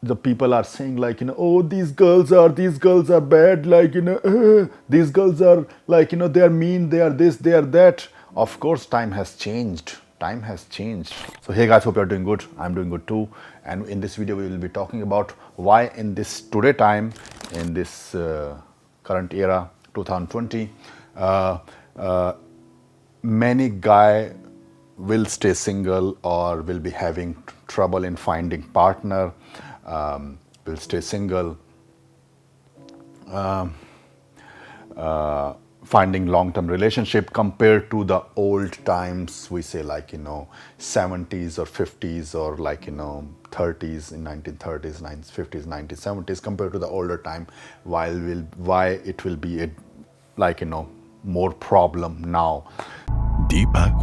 the people are saying like, oh, these girls are bad, like, these girls are like, they are mean, they are this, they are that. Of course, time has changed. Time has changed. So hey guys, hope you're doing good. I'm doing good too. And in this video we will be talking about why in this today time, in this current era 2020, uh, uh, many guy will stay single or will be having trouble in finding partner, will stay single, finding long-term relationship compared to the old times, we say like 70s or 50s or like 30s in 1930s, 1950s, 1970s compared to the older time. Why it will be a like more problem now. Deepak,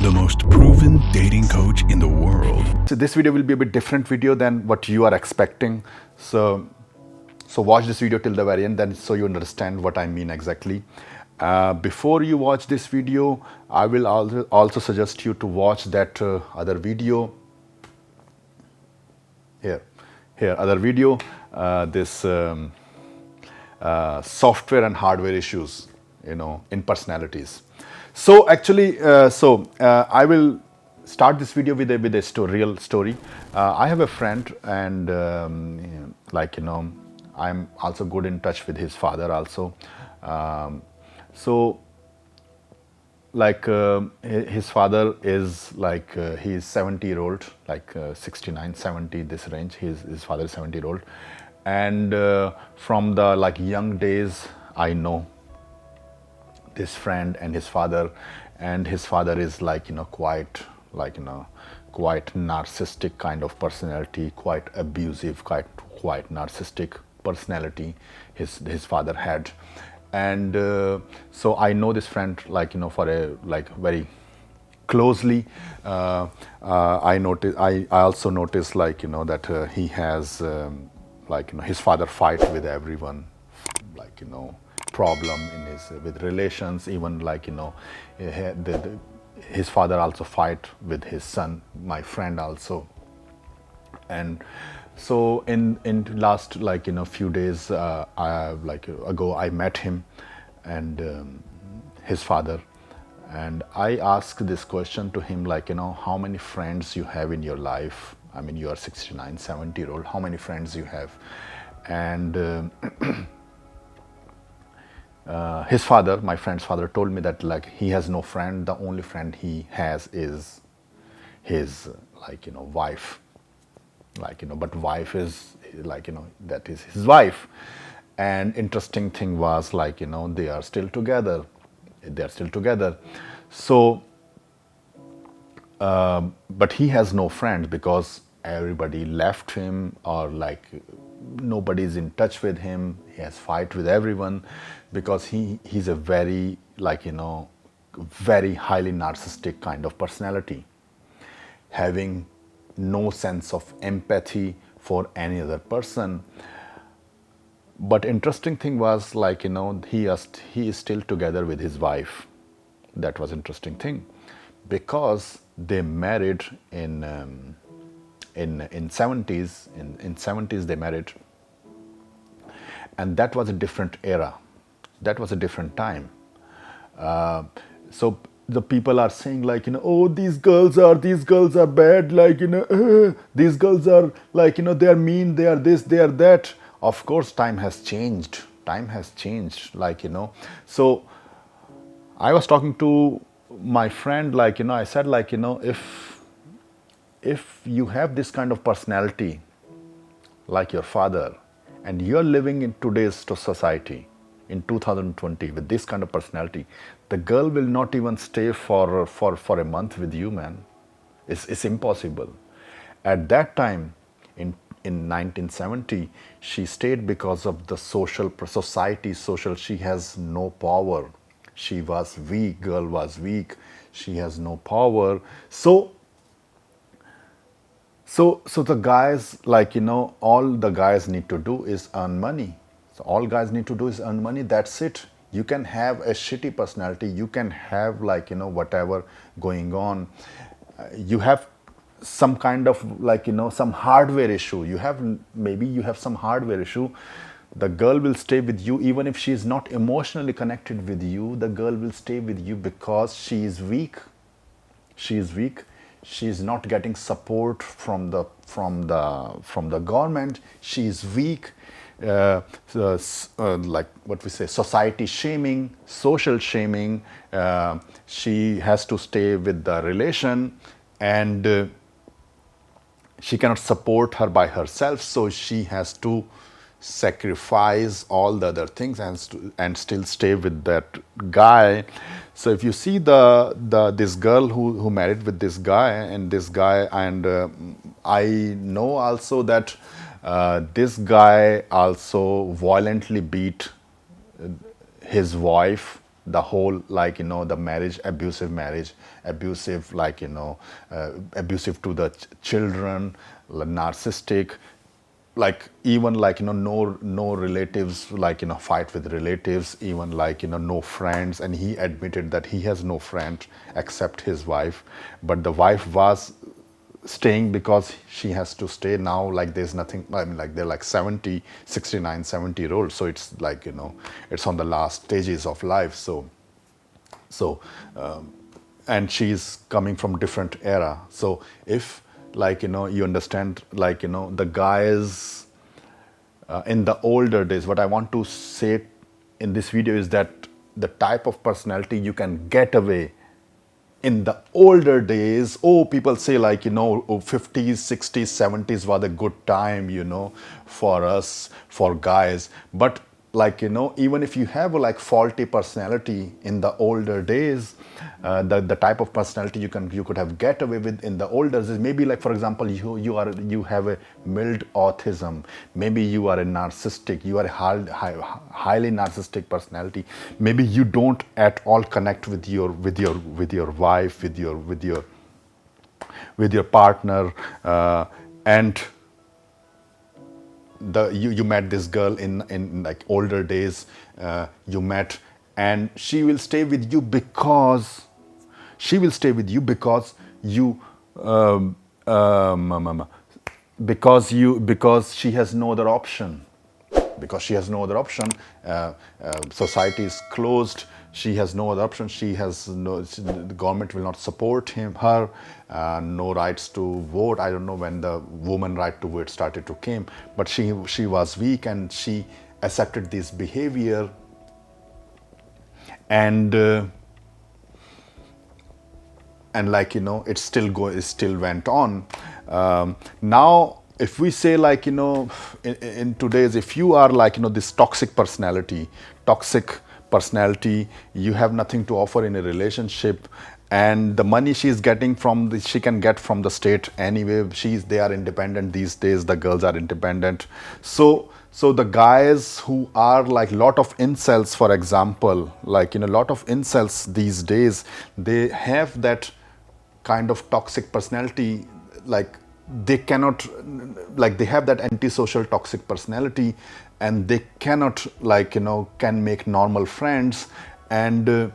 the most proven dating coach in the world. So this video will be a bit different video than what you are expecting. So watch this video till the very end, then so you understand what I mean exactly. Before you watch this video, I will also suggest you to watch that other video here. Here, other video, this software and hardware issues, in personalities. So actually, I will start this video with a real story. I have a friend, and I'm also good in touch with his father also. So his father is like he's 70-year-old, like 69 70, this range. His father is 70-year-old, and from the like young days I know this friend and his father. And his father is like quite narcissistic kind of personality, quite abusive, quite narcissistic personality his father had. And so I know this friend for a like very closely. I also noticed that he has his father fight with everyone, problem in his with relations, even his father also fight with his son, my friend also. And so in last few days ago I met him and his father, and I asked this question to him, how many friends you have in your life. I mean, you are 69 70-year-old, how many friends you have? And his father, my friend's father, told me that he has no friend. The only friend he has is his wife. But wife is that is his wife. And interesting thing was they are still together. So but he has no friends because everybody left him, or nobody's in touch with him. He has fight with everyone because he's a very very highly narcissistic kind of personality, having no sense of empathy for any other person. But interesting thing was he is still together with his wife. That was interesting thing, because they married in 70s. In 70s they married, and that was a different era. That was a different time. So the people are saying oh, these girls are bad, these girls are they are mean, they are this, they are that. Of course, time has changed. Time has changed. So I was talking to my friend, I said if you have this kind of personality like your father, and you're living in today's society in 2020 with this kind of personality, the girl will not even stay for a month with you, man. It's impossible. At that time, in 1970, she stayed because of the society. She has no power. She was weak. Girl was weak. She has no power. So the guys, all the guys need to do is earn money. So all guys need to do is earn money. That's it. You can have a shitty personality. You can have whatever going on. You have some kind of like some hardware issue. You have, maybe you have some hardware issue. The girl will stay with you even if she is not emotionally connected with you. The girl will stay with you because she is weak. She is weak. She is not getting support from the government. She is weak. Like what we say, society shaming, social shaming. She has to stay with the relation, and she cannot support her by herself, so she has to sacrifice all the other things and still stay with that guy. So if you see the this girl who married with this guy, and I know also that this guy also violently beat his wife, the whole, like the marriage, abusive, like abusive to the children, narcissistic, like even like no relatives, like fight with relatives, even like no friends. And he admitted that he has no friend except his wife, but the wife was staying because she has to stay now. Like there's nothing, I mean, like they're like 70, 69, 70 year old, so it's like it's on the last stages of life. So and she's coming from different era. So if like you understand, like the guys in the older days, what I want to say in this video is that the type of personality you can get away in the older days. Oh, people say like 50s, 60s, 70s was a good time, for us, for guys. But like even if you have a like faulty personality in the older days, the type of personality you could have get away with in the older days is maybe like, for example, you have a mild autism, maybe you are a narcissistic, you are a highly narcissistic personality, maybe you don't at all connect with your wife, with your partner, and you met this girl in like older days, you met, and she will stay with you because you um, because she has no other option, society is closed, she has no other option, the government will not support her, no rights to vote. I don't know when the woman right to vote started to came, but she was weak and she accepted this behavior, and like it still went on. Now if we say like in today's, if you are like this toxic personality, you have nothing to offer in a relationship, and the money she's getting she can get from the state anyway. They are independent these days, the girls are independent. So the guys who are like lot of incels, for example, like lot of incels these days, they have that kind of toxic personality. Like they cannot, like they have that antisocial toxic personality, and they cannot like can make normal friends. And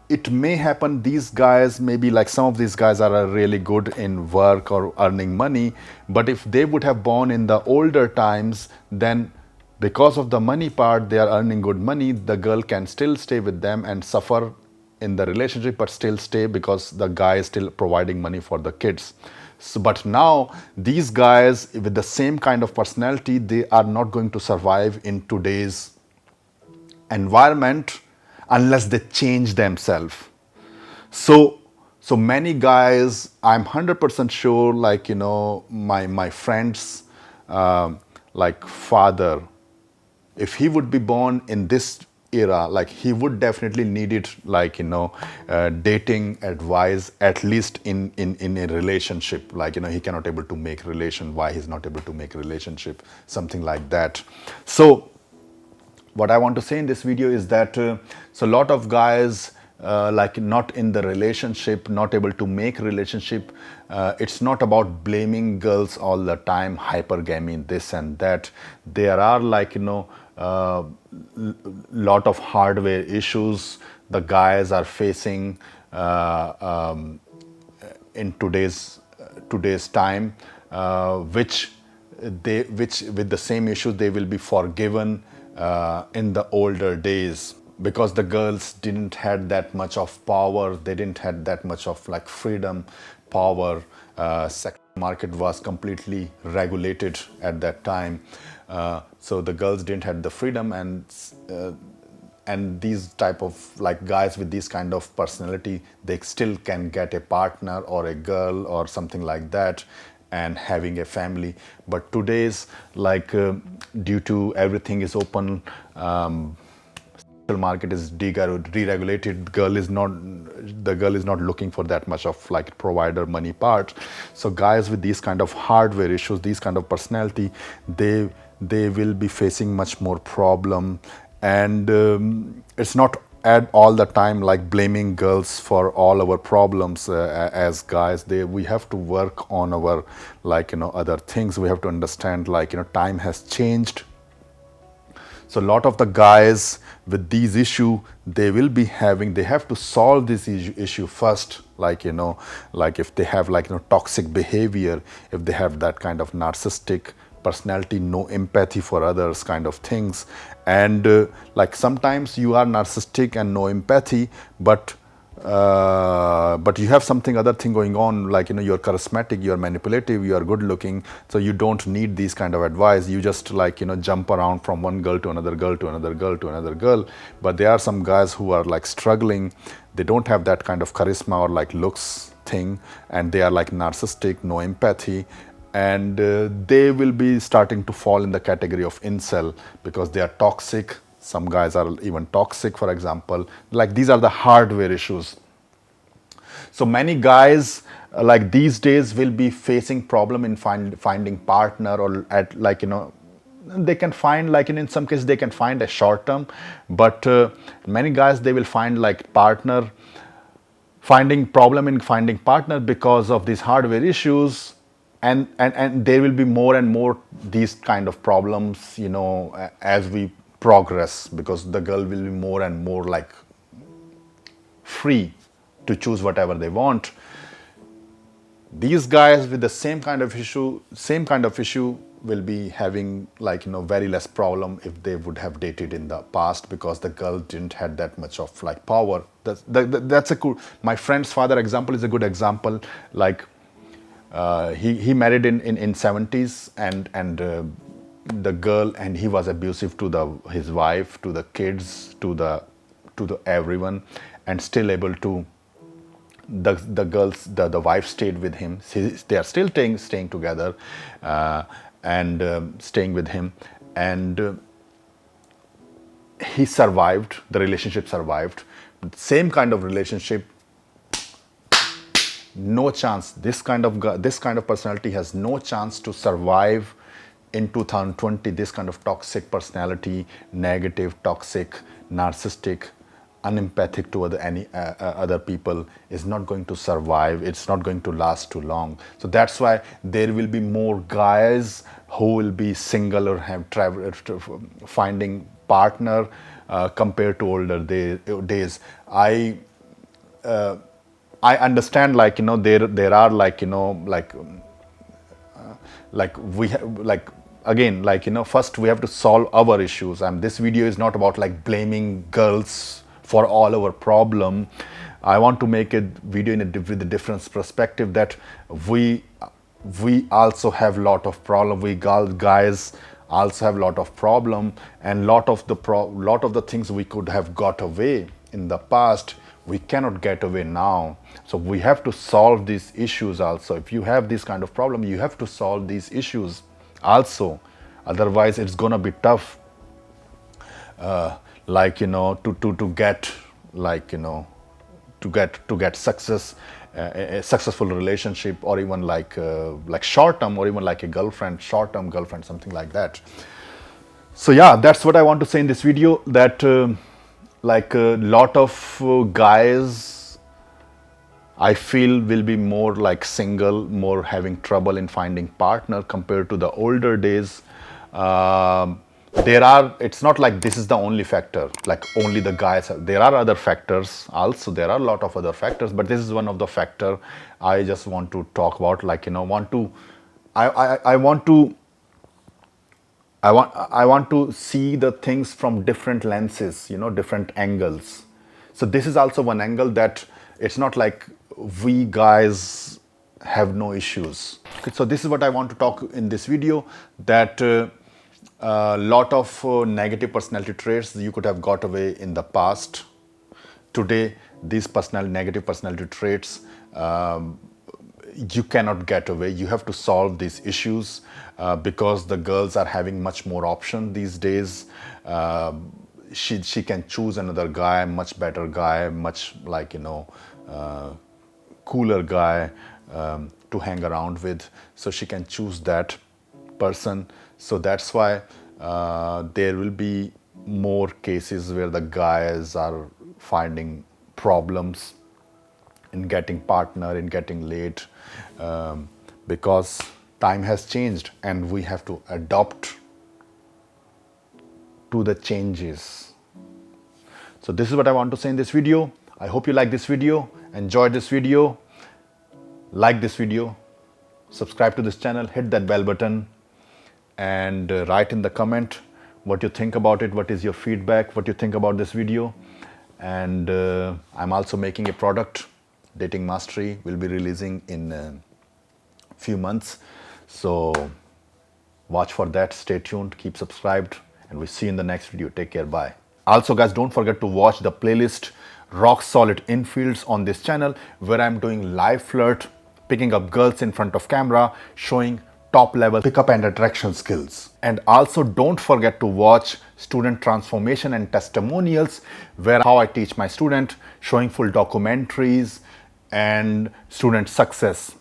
it may happen, these guys, maybe like some of these guys are really good in work or earning money, but if they would have born in the older times, then because of the money part, they are earning good money, the girl can still stay with them and suffer in the relationship, but still stay because the guy is still providing money for the kids. So, but now these guys with the same kind of personality, they are not going to survive in today's environment unless they change themselves. So many guys, I'm 100% sure, like my friends, like father, if he would be born in this era, like he would definitely need it, like dating advice, at least in a relationship. Like he cannot able to make relation, why he's not able to make relationship, something like that. So what I want to say in this video is that so a lot of guys, like not in the relationship, not able to make relationship. It's not about blaming girls all the time, hypergamy, this and that. There are like lot of hardware issues the guys are facing. in today's time, which with the same issues they will be forgiven in the older days, because the girls didn't had that much of power, they didn't had that much of like freedom, power. Sex market was completely regulated at that time, so the girls didn't have the freedom, and these type of like guys with this kind of personality, they still can get a partner or a girl or something like that and having a family. But today's like due to everything is open, market is deregulated, the girl is not looking for that much of like provider money part. So guys with these kind of hardware issues, these kind of personality, they will be facing much more problem. And it's not at all the time like blaming girls for all our problems. As guys, we have to work on our like other things. We have to understand like time has changed. So a lot of the guys with these issue, they have to solve this issue first. Like like if they have like toxic behavior, if they have that kind of narcissistic personality, no empathy for others kind of things. And like sometimes you are narcissistic and no empathy, but you have something other thing going on, like you're charismatic, you're manipulative, you are good looking, so you don't need these kind of advice. You just like jump around from one girl to another girl to another girl to another girl. But there are some guys who are like struggling, they don't have that kind of charisma or like looks thing, and they are like narcissistic, no empathy, and they will be starting to fall in the category of incel because they are toxic. Some guys are even toxic, for example. Like these are the hardware issues. So many guys like these days will be facing problem in finding partner, or at like they can find like in some cases they can find a short term, but many guys they will find like finding problem in finding partner because of these hardware issues. And there will be more and more these kind of problems as we progress, because the girl will be more and more like free to choose whatever they want. These guys with the same kind of issue will be having like very less problem if they would have dated in the past, because the girl didn't had that much of like power. That's a cool. My friend's father example is a good example. Like he married in 70s, and the girl, and he was abusive to his wife, to the kids, to the everyone, and still able to the wife stayed with him. They are still staying together, and staying with him, and he survived. The relationship survived. Same kind of relationship, no chance. This kind of personality has no chance to survive in 2020. This kind of toxic personality, negative, toxic, narcissistic, unempathic to any other people, is not going to survive. It's not going to last too long. So that's why there will be more guys who will be single or have finding partner compared to older days. I understand, like there are like like we have like again, like first we have to solve our issues, and this video is not about like blaming girls for all our problem. I want to make a video with a different perspective, that we also have lot of problem. We guys also have lot of problem, and lot of the things we could have got away in the past, we cannot get away now. So we have to solve these issues also. If you have this kind of problem, you have to solve these issues also. Otherwise it's gonna be tough, like to get like to get success, a successful relationship, or even like short term, or even like a girlfriend, short term girlfriend, something like that. So yeah, that's what I want to say in this video, that like a lot of guys, I feel, will be more like single, more having trouble in finding partner compared to the older days. it's not like this is the only factor, like only the guys. There are other factors also. There are a lot of other factors, but this is one of the factor I just want to talk about. Like, I want to I want to see the things from different lenses, different angles. So this is also one angle, that it's not like we guys have no issues. Okay, so this is what I want to talk in this video, that a lot of negative personality traits you could have got away in the past. Today, these negative personality traits, you cannot get away. You have to solve these issues, because the girls are having much more option these days. She can choose another guy, much better guy, much cooler guy, to hang around with. So she can choose that person. So that's why there will be more cases where the guys are finding problems in getting partner, in getting late, because time has changed and we have to adopt to the changes. So this is what I want to say in this video. I hope you like this video, enjoyed this video, like this video, subscribe to this channel, hit that bell button, and write in the comment what you think about it, what is your feedback, what you think about this video. And I'm also making a product, Dating Mastery, will be releasing in a few months. So watch for that, stay tuned, keep subscribed, and we'll see you in the next video. Take care, bye. Also guys, don't forget to watch the playlist Rock Solid Infields on this channel, where I'm doing live flirt, picking up girls in front of camera, showing top level pickup and attraction skills. And also don't forget to watch Student Transformation and Testimonials, where how I teach my student, showing full documentaries and student success.